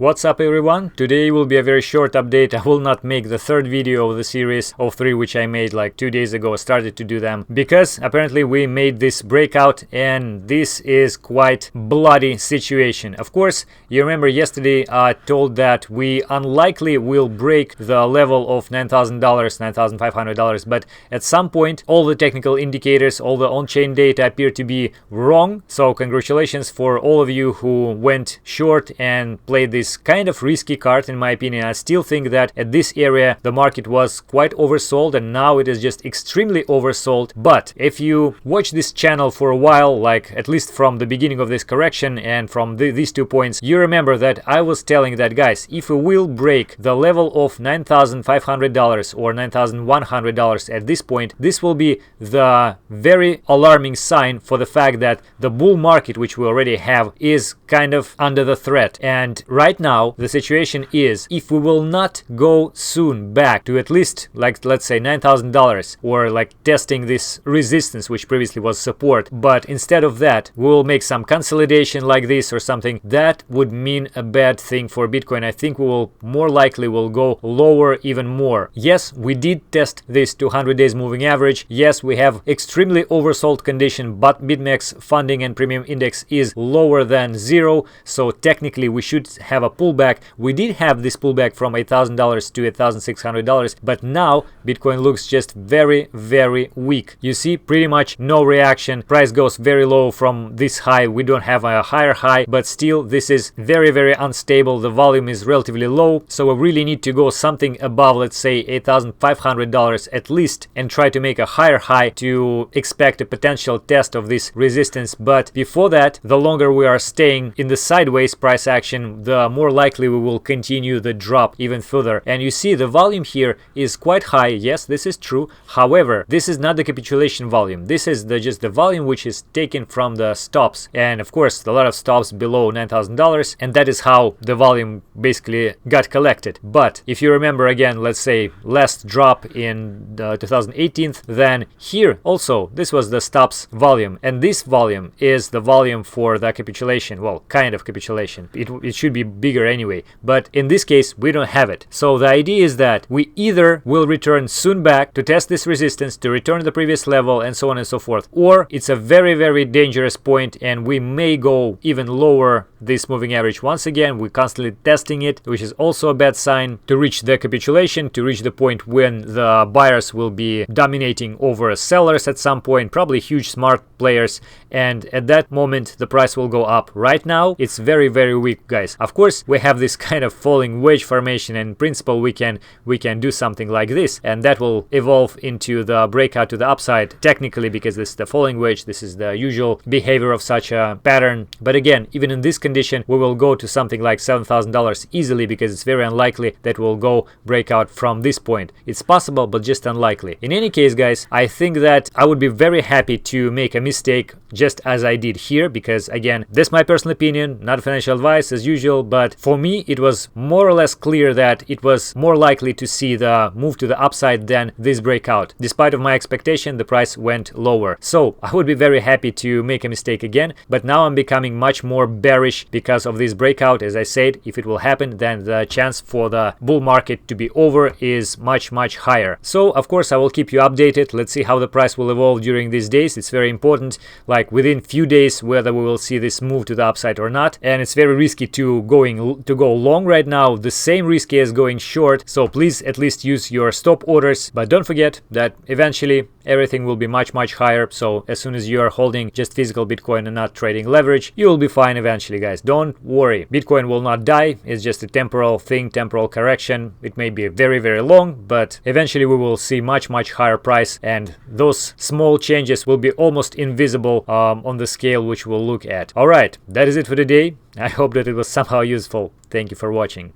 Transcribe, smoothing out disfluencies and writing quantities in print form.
What's up everyone? Today will be a very short update. I will not make the third video of the series of 3 which I made like 2 days ago. I started to do them because apparently we made this breakout and this is quite bloody situation. Of course, you remember yesterday I told that we unlikely will break the level of $9,000, $9,500, but at some point all the technical indicators, all the on-chain data appear to be wrong. So congratulations for all of you who went short and played this kind of risky card. In my opinion, I still think that at this area the market was quite oversold and now it is just extremely oversold. But if you watch this channel for a while, like at least from the beginning of this correction and from these 2 points, you remember that I was telling that, guys, if we will break the level of $9,500 or $9,100 at this point, this will be the very alarming sign for the fact that the bull market, which we already have, is kind of under the threat. And right now the situation is, if we will not go soon back to at least, like, let's say $9,000 or like testing this resistance which previously was support, but instead of that we will make some consolidation like this or something, that would mean a bad thing for Bitcoin. I think we will more likely will go lower even more. Yes, we did test this 200 days moving average. Yes, we have extremely oversold condition, but BitMEX funding and premium index is lower than 0, so technically we should have a pullback. We did have this pullback from $8,000 to $8,600, but now Bitcoin looks just very weak. You see pretty much no reaction. Price goes very low from this high. We don't have a higher high, but still this is very unstable. The volume is relatively low, so we really need to go something above, let's say $8,500 at least, and try to make a higher high to expect a potential test of this resistance. But before that, the longer we are staying in the sideways price action, the more likely we will continue the drop even further. And you see the volume here is quite high. Yes, this is true. However, this is not the capitulation volume. This is just the volume which is taken from the stops, and of course a lot of stops below $9,000, and that is how the volume basically got collected. But if you remember again, let's say last drop in 2018, then here also this was the stops volume, and this volume is the volume for the capitulation. Well, kind of capitulation. It should be bigger anyway, but in this case we don't have it. So the idea is that we either will return soon back to test this resistance, to return to the previous level, and so on and so forth, or it's a very dangerous point and we may go even lower this moving average once again. We're constantly testing it, which is also a bad sign, to reach the capitulation, to reach the point when the buyers will be dominating over sellers at some point, probably huge smart players, and at that moment the price will go up. Right now it's very weak, guys. Of course we have this kind of falling wedge formation, and in principle we can do something like this, and that will evolve into the breakout to the upside technically, because this is the falling wedge. This is the usual behavior of such a pattern. But again, even in this condition we will go to something like $7,000 easily, because it's very unlikely that we'll go breakout from this point. It's possible, but just unlikely. In any case, guys, I think that I would be very happy to make a mistake just as I did here, because again, this is my personal opinion, not financial advice as usual, but for me it was more or less clear that it was more likely to see the move to the upside than this breakout. Despite of my expectation, the price went lower. So I would be very happy to make a mistake again, but now I'm becoming much more bearish because of this breakout. As I said, if it will happen, then the chance for the bull market to be over is much higher. So of course I will keep you updated. Let's see how the price will evolve during these days. It's very important, like within few days, whether we will see this move to the upside or not. And it's very risky to go long right now, the same risky as going short, so please at least use your stop orders. But don't forget that eventually everything will be much higher. So as soon as you are holding just physical Bitcoin and not trading leverage, you will be fine eventually, guys. Don't worry, Bitcoin will not die. It's just a temporal thing, temporal correction. It may be very long, but eventually we will see much higher price, and those small changes will be almost invisible on the scale which we'll look at. All right, that is it for today. I hope that it was somehow useful. Thank you for watching.